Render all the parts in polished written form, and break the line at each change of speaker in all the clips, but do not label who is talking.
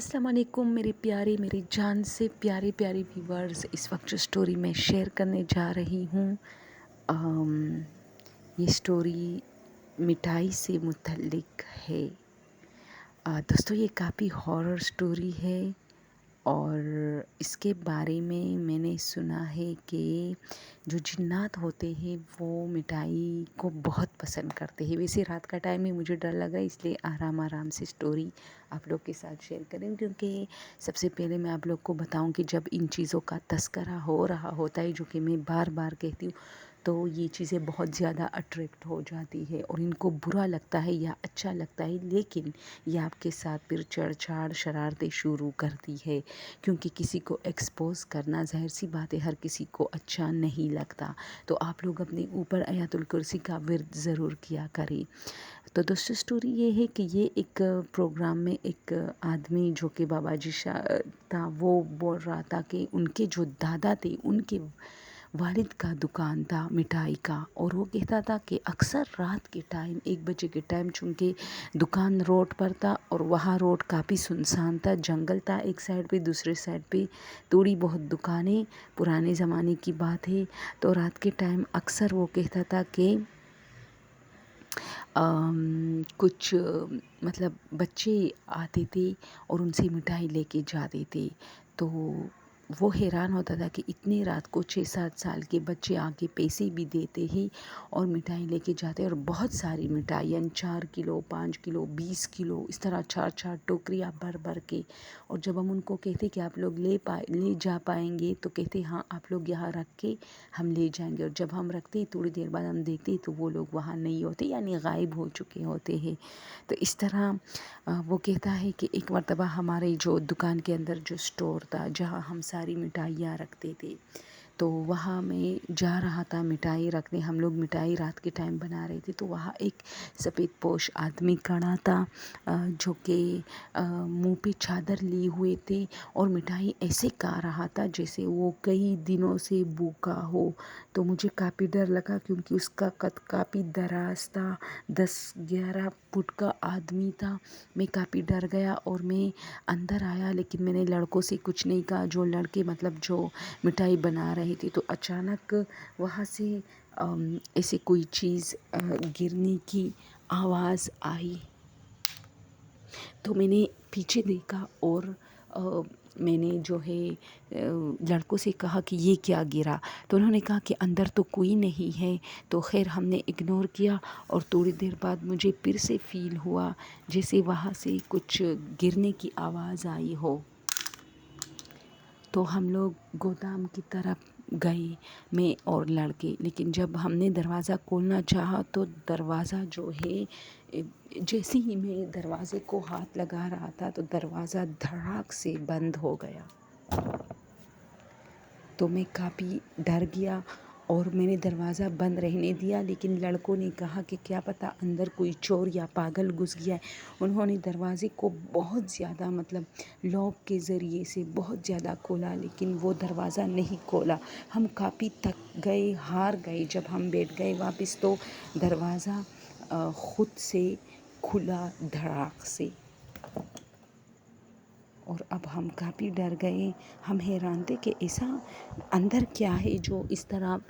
अस्सलाम वालेकुम मेरे प्यारे मेरी जान से प्यारे प्यारे व्यूवर्स। इस वक्त जो स्टोरी मैं शेयर करने जा रही हूँ ये स्टोरी मिठाई से मुतल्लिक है। दोस्तों ये काफ़ी हॉरर स्टोरी है और इसके बारे में मैंने सुना है कि जो जिन्नात होते हैं वो मिठाई को बहुत पसंद करते हैं। वैसे रात का टाइम है, मुझे डर लगा इसलिए आराम आराम से स्टोरी आप लोग के साथ शेयर करें, क्योंकि सबसे पहले मैं आप लोग को बताऊं कि जब इन चीज़ों का तस्करा हो रहा होता है, जो कि मैं बार बार कहती हूँ, तो ये चीज़ें बहुत ज़्यादा अट्रैक्ट हो जाती है और इनको बुरा लगता है या अच्छा लगता है, लेकिन ये आपके साथ फिर छेड़छाड़ शरारतें शुरू करती है, क्योंकि किसी को एक्सपोज करना ज़ाहिर सी बात है हर किसी को अच्छा नहीं लगता। तो आप लोग अपने ऊपर आयतुल कुर्सी का विर्द ज़रूर किया करें। तो दोस्तों स्टोरी ये है कि ये एक प्रोग्राम में एक आदमी जो कि बाबा जी था, वो बोल रहा था कि उनके जो दादा थे उनके वालिद का दुकान था मिठाई का, और वो कहता था कि अक्सर रात के टाइम 1 बजे के टाइम, चूँकि दुकान रोड पर था और वहाँ रोड काफ़ी सुनसान था, जंगल था एक साइड पे, दूसरे साइड पे थोड़ी बहुत दुकानें, पुराने ज़माने की बात है। तो रात के टाइम अक्सर वो कहता था कि कुछ मतलब बच्चे आते थे और उनसे मिठाई लेके जाते थे। तो वो हैरान होता था कि इतनी रात को 6-7 साल के बच्चे आके पैसे भी देते हैं और मिठाई लेके जाते हैं, और बहुत सारी मिठाइयाँ 4 किलो 5 किलो 20 किलो इस तरह 4-4 टोकरियाँ भर भर के। और जब हम उनको कहते कि आप लोग ले जा पाएंगे, तो कहते हाँ आप लोग यहाँ रख के हम ले जाएंगे, और जब हम रखते थोड़ी देर बाद हम देखते तो वो लोग वहाँ नहीं होते, यानी गायब हो चुके होते हैं। तो इस तरह वो कहता है कि एक मर्तबा हमारे जो दुकान के अंदर जो स्टोर था जहाँ हम सारी मिठाइयाँ रखते थे, तो वहाँ मैं जा रहा था मिठाई रखने। हम लोग मिठाई रात के टाइम बना रहे थे, तो वहाँ एक सफ़ेद पोश आदमी खड़ा था जो कि मुंह पे चादर लिए हुए थे और मिठाई ऐसे खा रहा था जैसे वो कई दिनों से भूखा हो। तो मुझे काफ़ी डर लगा, क्योंकि उसका कद काफ़ी दराज था, 10-11 फुट का आदमी था। मैं काफ़ी डर गया और मैं अंदर आया, लेकिन मैंने लड़कों से कुछ नहीं कहा, जो लड़के मतलब जो मिठाई बना रहे थे। तो अचानक वहाँ से ऐसे कोई चीज़ गिरने की आवाज़ आई। तो मैंने पीछे देखा और मैंने जो है लड़कों से कहा कि ये क्या गिरा। तो उन्होंने कहा कि अंदर तो कोई नहीं है। तो खैर हमने इग्नोर किया, और थोड़ी देर बाद मुझे फिर से फ़ील हुआ जैसे वहाँ से कुछ गिरने की आवाज़ आई हो। तो हम लोग गोदाम की तरफ गए, मैं और लड़के, लेकिन जब हमने दरवाज़ा खोलना चाहा तो दरवाज़ा जो है, जैसे ही मैं दरवाज़े को हाथ लगा रहा था तो दरवाज़ा धड़ाक से बंद हो गया। तो मैं काफ़ी डर गया और मैंने दरवाज़ा बंद रहने दिया, लेकिन लड़कों ने कहा कि क्या पता अंदर कोई चोर या पागल घुस गया है। उन्होंने दरवाज़े को बहुत ज़्यादा मतलब लॉक के ज़रिए से बहुत ज़्यादा खोला, लेकिन वो दरवाज़ा नहीं खोला। हम काफ़ी थक गए, हार गए। जब हम बैठ गए वापस, तो दरवाज़ा ख़ुद से खुला धड़ाक से, और अब हम काफ़ी डर गए। हम हैरान थे कि ऐसा अंदर क्या है जो इस तरह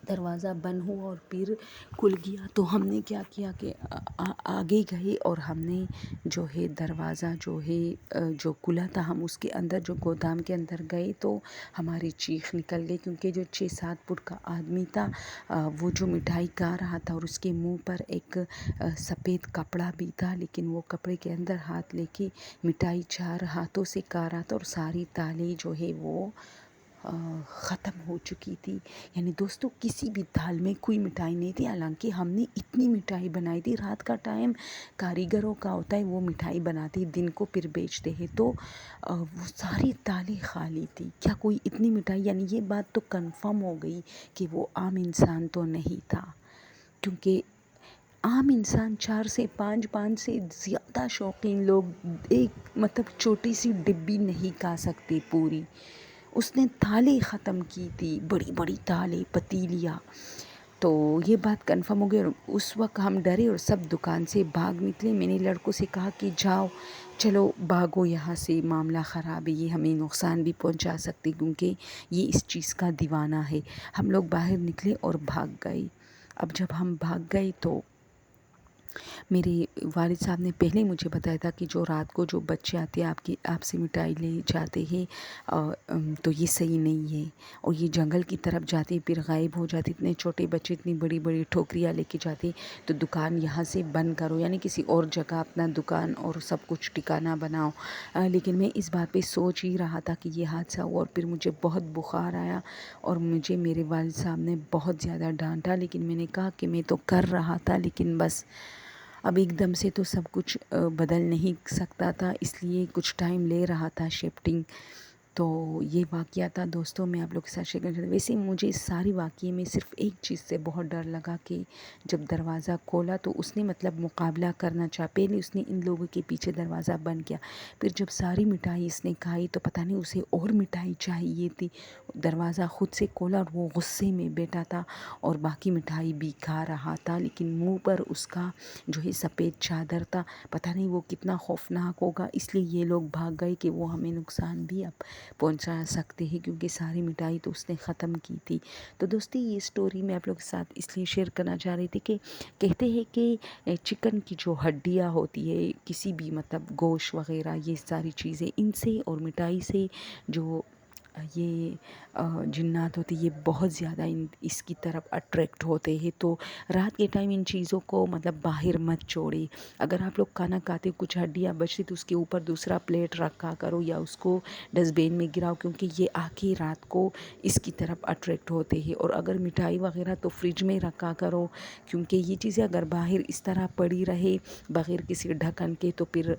दरवाज़ा बंद हुआ और फिर खुल गया। तो हमने क्या किया कि आगे गए और हमने जो है दरवाज़ा जो है जो खुला था, हम उसके अंदर जो गोदाम के अंदर गए तो हमारी चीख निकल गई, क्योंकि जो 6-7 फुट का आदमी था वो जो मिठाई खा रहा था और उसके मुंह पर एक सफ़ेद कपड़ा भी था, लेकिन वो कपड़े के अंदर हाथ लेके मिठाई 4 हाथों से खा रहा था, और सारी दालें जो है वो ख़त्म हो चुकी थी। यानी दोस्तों किसी भी दाल में कोई मिठाई नहीं थी। हालांकि हमने इतनी मिठाई बनाई थी, रात का टाइम कारीगरों का होता है, वो मिठाई बनाते दिन को फिर बेचते हैं, तो वो सारी दालें खाली थी। क्या कोई इतनी मिठाई, यानी ये बात तो कंफर्म हो गई कि वो आम इंसान तो नहीं था, क्योंकि आम इंसान 4 से 5 से ज़्यादा शौकीन लोग एक मतलब छोटी सी डिब्बी नहीं खा सकते पूरी। उसने थाली ख़त्म की थी, बड़ी बड़ी थाली पतीलियाँ। تو یہ بات کنفرم ہو گئی اور اس وقت ہم ڈرے اور سب دکان سے بھاگ نکلے. میں نے لڑکوں سے کہا کہ جاؤ چلو بھاگو یہاں سے، معاملہ خراب ہے، یہ ہمیں نقصان بھی پہنچا سکتے کیونکہ یہ اس چیز کا دیوانہ ہے. ہم لوگ باہر نکلے اور بھاگ گئے. اب جب ہم بھاگ گئے تو میرے والد صاحب نے پہلے مجھے بتایا تھا کہ جو رات کو جو بچے آتے ہیں آپ سے مٹھائی لے جاتے ہیں تو یہ صحیح نہیں ہے، اور یہ جنگل کی طرف جاتے پھر غائب ہو جاتے. اتنے چھوٹے بچے اتنی بڑی بڑی ٹھوکریاں لے کے جاتے، تو دکان یہاں سے بند کرو، یعنی کسی اور جگہ اپنا دکان اور سب کچھ ٹھکانہ بناؤ. لیکن میں اس بات پہ سوچ ہی رہا تھا کہ یہ حادثہ ہوا، اور پھر مجھے بہت بخار آیا اور مجھے میرے والد صاحب نے بہت زیادہ ڈانٹا. لیکن میں نے کہا کہ میں تو کر رہا تھا، لیکن بس اب ایک دم سے تو سب کچھ بدل نہیں سکتا تھا، اس لیے کچھ ٹائم لے رہا تھا شفٹنگ. تو یہ واقعہ تھا دوستوں، میں آپ لوگ کے ساتھ شیئر کرنا چاہتی ہوں. ویسے مجھے اس ساری واقعے میں صرف ایک چیز سے بہت ڈر لگا کہ جب دروازہ کھولا تو اس نے مطلب مقابلہ کرنا چاہا. پہلے اس نے ان لوگوں کے پیچھے دروازہ بند کیا، پھر جب ساری مٹھائی اس نے کھائی تو پتہ نہیں اسے اور مٹھائی چاہیے تھی. دروازہ خود سے کھولا اور وہ غصے میں بیٹھا تھا اور باقی مٹھائی بھی کھا رہا تھا، لیکن منہ پر اس کا جو ہے سفید چادر تھا. پتہ نہیں وہ کتنا خوفناک ہوگا، اس لیے یہ لوگ بھاگ گئے کہ وہ ہمیں نقصان بھی اب پہنچا سکتے ہیں، کیونکہ ساری مٹھائی تو اس نے ختم کی تھی. تو دوستی یہ سٹوری میں آپ لوگ کے ساتھ اس لیے شیئر کرنا چاہ رہی تھی کہ کہتے ہیں کہ چکن کی جو ہڈیاں ہوتی ہے، کسی بھی مطلب گوشت وغیرہ، یہ ساری چیزیں ان سے اور مٹھائی سے جو یہ جنات ہوتے یہ بہت زیادہ اس کی طرف اٹریکٹ ہوتے ہیں. تو رات کے ٹائم ان چیزوں کو مطلب باہر مت چھوڑے. اگر آپ لوگ کھانا کھاتے کچھ ہڈیاں بچتی تو اس کے اوپر دوسرا پلیٹ رکھا کرو یا اس کو ڈسٹ بین میں گراؤ، کیونکہ یہ آ کے رات کو اس کی طرف اٹریکٹ ہوتے ہیں. اور اگر مٹھائی وغیرہ تو فریج میں رکھا کرو، کیونکہ یہ چیزیں اگر باہر اس طرح پڑی رہے بغیر کسی ڈھکن کے تو پھر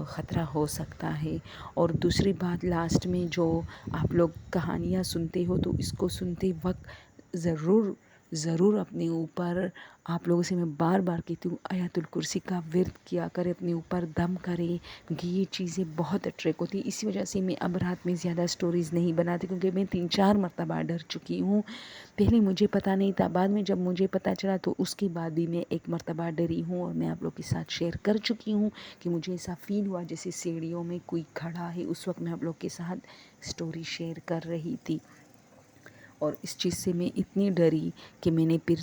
خطرہ ہو سکتا ہے. اور دوسری بات لاسٹ میں جو آپ لوگ کہانیاں سنتے ہو تو اس کو سنتے وقت ضرور اپنے اوپر، آپ لوگوں سے میں بار بار کہتی ہوں، آیت الکرسی کا ورد کیا کرے، اپنے اوپر دم کرے، کیونکہ یہ چیزیں بہت اٹریکٹ ہوتی ہیں. اسی وجہ سے میں اب رات میں زیادہ سٹوریز نہیں بناتی، کیونکہ میں 3-4 مرتبہ ڈر چکی ہوں. پہلے مجھے پتہ نہیں تھا، بعد میں جب مجھے پتہ چلا تو اس کے بعد بھی میں ایک مرتبہ ڈری ہوں، اور میں آپ لوگ کے ساتھ شیئر کر چکی ہوں کہ مجھے ایسا فیل ہوا جیسے سیڑھیوں میں کوئی کھڑا ہے. اس وقت میں آپ لوگ کے ساتھ سٹوری شیئر کر رہی تھی، اور اس چیز سے میں اتنی ڈری کہ میں نے پھر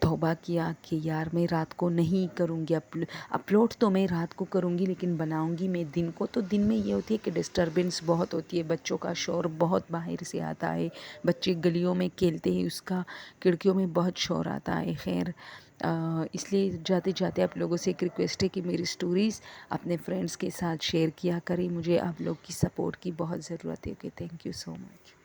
توبہ کیا کہ یار میں رات کو نہیں کروں گی. اپلوڈ تو میں رات کو کروں گی، لیکن بناؤں گی میں دن کو. تو دن میں یہ ہوتی ہے کہ ڈسٹربنس بہت ہوتی ہے، بچوں کا شور بہت باہر سے آتا ہے، بچے گلیوں میں کھیلتے ہیں، اس کا کھڑکیوں میں بہت شور آتا ہے. خیر اس لیے جاتے جاتے آپ لوگوں سے ایک ریکویسٹ ہے کہ میری سٹوریز اپنے فرینڈس کے ساتھ شیئر کیا کریں. مجھے آپ لوگ کی سپورٹ کی بہت ضرورت ہے. Okay, thank you so much.